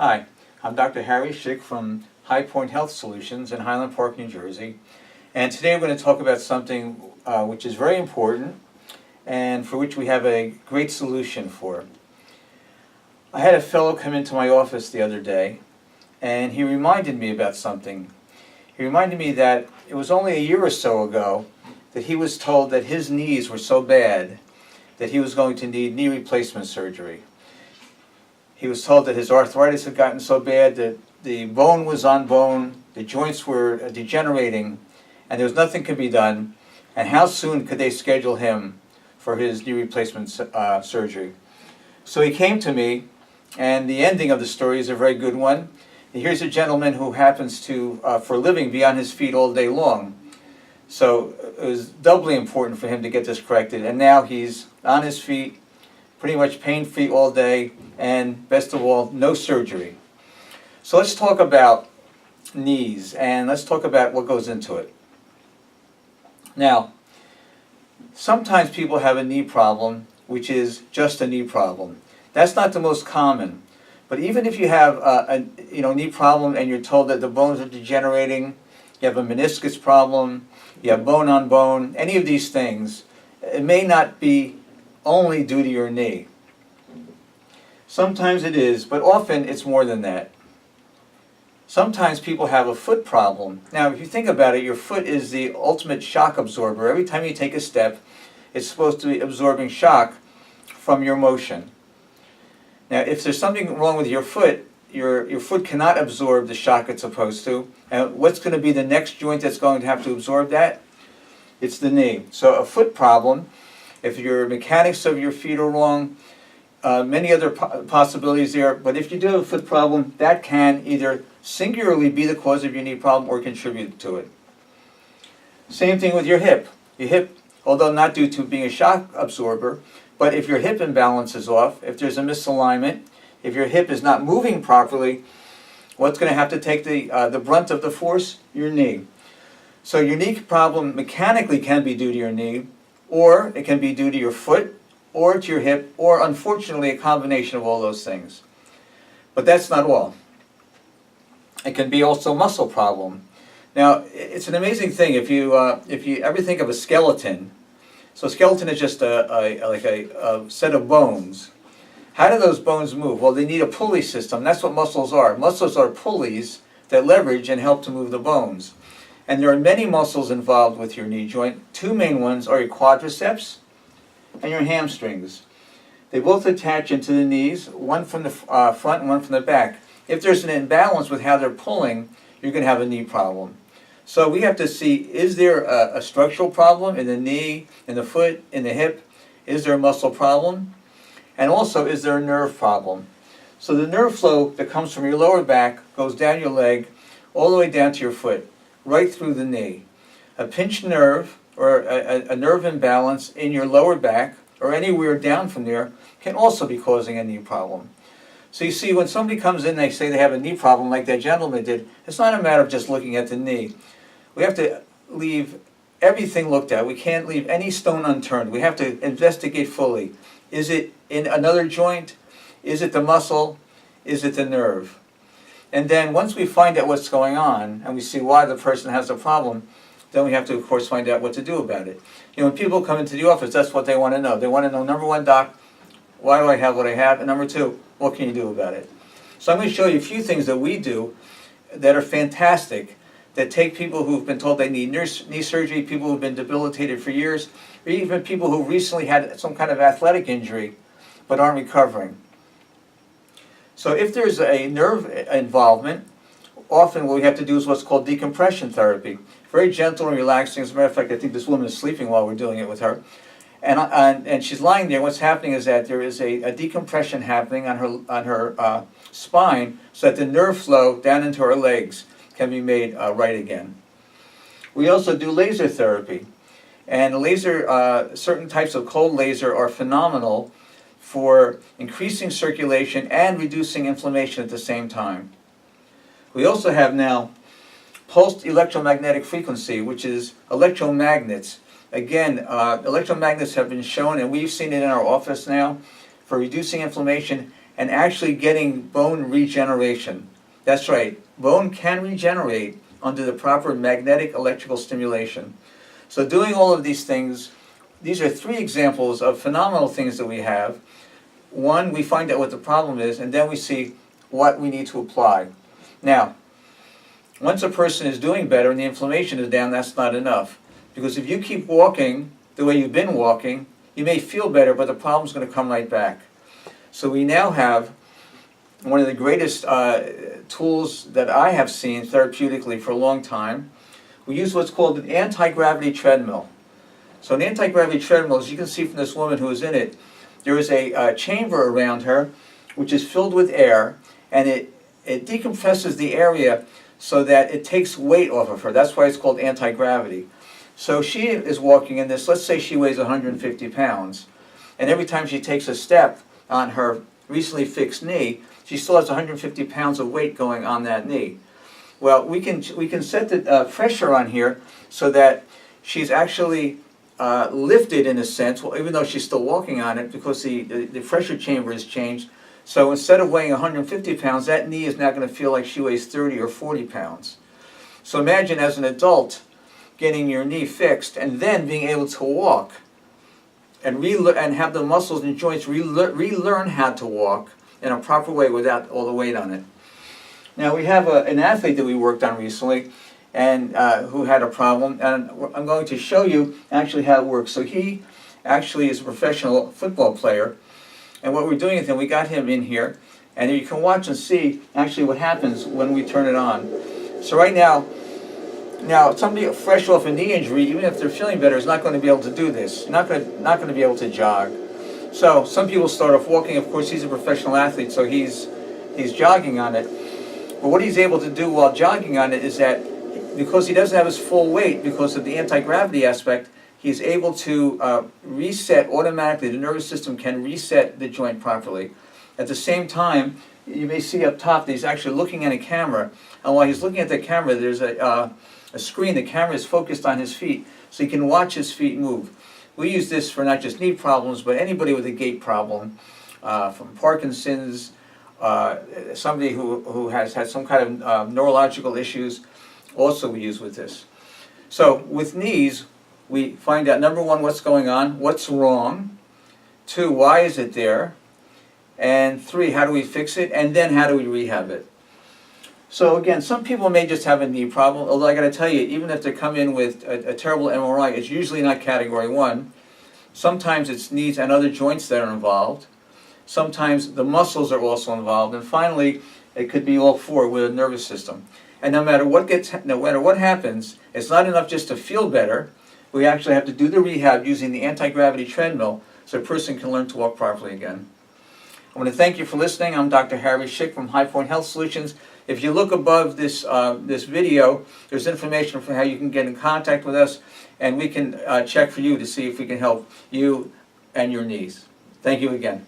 Hi, I'm Dr. Harry Schick from High Point Health Solutions in Highland Park, New Jersey. And today we're going to talk about something which is very important and for which we have a great solution for. I had a fellow come into my office the other day and he reminded me about something. He reminded me that it was only a year or so ago that he was told that his knees were so bad that he was going to need knee replacement surgery. He was told that his arthritis had gotten so bad that the bone was on bone, the joints were degenerating, and there was nothing could be done. And how soon could they schedule him for his knee replacement surgery? So he came to me, and the ending of the story is a very good one. Here's a gentleman who happens to, for a living, be on his feet all day long. So it was doubly important for him to get this corrected, and now he's on his feet, pretty much pain-free all day, and best of all, no surgery. So let's talk about knees, and let's talk about what goes into it. Now, sometimes people have a knee problem, which is just a knee problem. That's not the most common. But even if you have a knee problem and you're told that the bones are degenerating, you have a meniscus problem, you have bone on bone, any of these things, it may not be only due to your knee. Sometimes it is, but often it's more than that. Sometimes people have a foot problem. Now, if you think about it, your foot is the ultimate shock absorber. Every time you take a step, it's supposed to be absorbing shock from your motion. Now, if there's something wrong with your foot cannot absorb the shock it's supposed to. And what's going to be the next joint that's going to have to absorb that? It's the knee. So a foot problem, if your mechanics of your feet are wrong, many other possibilities there, but if you do have a foot problem, that can either singularly be the cause of your knee problem or contribute to it. Same thing with your hip. Your hip, although not due to being a shock absorber, but if your hip imbalance is off, if there's a misalignment, if your hip is not moving properly, what's going to have to take the brunt of the force? Your knee. So your knee problem mechanically can be due to your knee, or it can be due to your foot, or to your hip, or unfortunately a combination of all those things. But that's not all. It can be also a muscle problem. Now, it's an amazing thing if you ever think of a skeleton. So a skeleton is just like a set of bones. How do those bones move? Well, they need a pulley system. That's what muscles are. Muscles are pulleys that leverage and help to move the bones. And there are many muscles involved with your knee joint. Two main ones are your quadriceps and your hamstrings. They both attach into the knees, one from the front and one from the back. If there's an imbalance with how they're pulling, you're going to have a knee problem. So we have to see, is there a structural problem in the knee, in the foot, in the hip? Is there a muscle problem? And also, is there a nerve problem? So the nerve flow that comes from your lower back goes down your leg, all the way down to your foot, right through the knee. A pinched nerve or a nerve imbalance in your lower back or anywhere down from there can also be causing a knee problem. So you see, when somebody comes in, they say they have a knee problem like that gentleman did, it's not a matter of just looking at the knee. We have to leave everything looked at. We can't leave any stone unturned. We have to investigate fully. Is it in another joint? Is it the muscle? Is it the nerve? And then once we find out what's going on and we see why the person has a problem, then we have to, of course, find out what to do about it. When people come into the office, that's what they want to know. They want to know, number one, doc, why do I have what I have? And number two, what can you do about it? So I'm going to show you a few things that we do that are fantastic, that take people who've been told they need knee surgery, people who've been debilitated for years, or even people who recently had some kind of athletic injury but aren't recovering. So if there's a nerve involvement, often what we have to do is what's called decompression therapy. Very gentle and relaxing. As a matter of fact, I think this woman is sleeping while we're doing it with her. And she's lying there. What's happening is that there is a decompression happening on her spine so that the nerve flow down into her legs can be made right again. We also do laser therapy. And certain types of cold laser are phenomenal for increasing circulation and reducing inflammation at the same time. We also have now pulsed electromagnetic frequency, which is electromagnets. Again, electromagnets have been shown, and we've seen it in our office now, for reducing inflammation and actually getting bone regeneration. That's right, bone can regenerate under the proper magnetic electrical stimulation. So doing all of these things, these are 3 examples of phenomenal things that we have. One, we find out what the problem is, and then we see what we need to apply. Now, once a person is doing better and the inflammation is down, that's not enough. Because if you keep walking the way you've been walking, you may feel better, but the problem's going to come right back. So we now have one of the greatest tools that I have seen therapeutically for a long time. We use what's called an anti-gravity treadmill. So an anti-gravity treadmill, as you can see from this woman who is in it, there is a chamber around her which is filled with air, and it decompresses the area so that it takes weight off of her. That's why it's called anti-gravity. So she is walking in this, let's say she weighs 150 pounds, and every time she takes a step on her recently fixed knee, she still has 150 pounds of weight going on that knee. Well, we can set the pressure on here so that she's actually lifted in a sense, well, even though she's still walking on it, because the pressure chamber has changed. So instead of weighing 150 pounds, that knee is now going to feel like she weighs 30 or 40 pounds. So imagine as an adult getting your knee fixed and then being able to walk and have the muscles and joints relearn how to walk in a proper way without all the weight on it. Now we have an athlete that we worked on recently, and who had a problem, and I'm going to show you actually how it works. So he actually is a professional football player, and what we're doing with him, we got him in here, and you can watch and see actually what happens when we turn it on. So right now somebody fresh off a knee injury, even if they're feeling better, is not going to be able to do this. Not going to be able to jog. So some people start off walking. Of course, he's a professional athlete, so he's jogging on it. But what he's able to do while jogging on it is that because he doesn't have his full weight, because of the anti-gravity aspect, he's able to reset automatically. The nervous system can reset the joint properly. At the same time, you may see up top that he's actually looking at a camera. And while he's looking at the camera, there's a screen. The camera is focused on his feet, so he can watch his feet move. We use this for not just knee problems, but anybody with a gait problem, from Parkinson's, somebody who has had some kind of neurological issues, also we use with this. So with knees, we find out, number 1, what's going on, what's wrong, 2, why is it there, and 3, how do we fix it, and then how do we rehab it. So again, some people may just have a knee problem, although I got to tell you, even if they come in with a terrible MRI, it's usually not category 1. Sometimes it's knees and other joints that are involved. Sometimes the muscles are also involved, and finally, it could be all 4 with a nervous system. And no matter what happens, it's not enough just to feel better. We actually have to do the rehab using the anti-gravity treadmill so a person can learn to walk properly again. I want to thank you for listening. I'm Dr. Harry Schick from High Point Health Solutions. If you look above this video, there's information for how you can get in contact with us, and we can check for you to see if we can help you and your needs. Thank you again.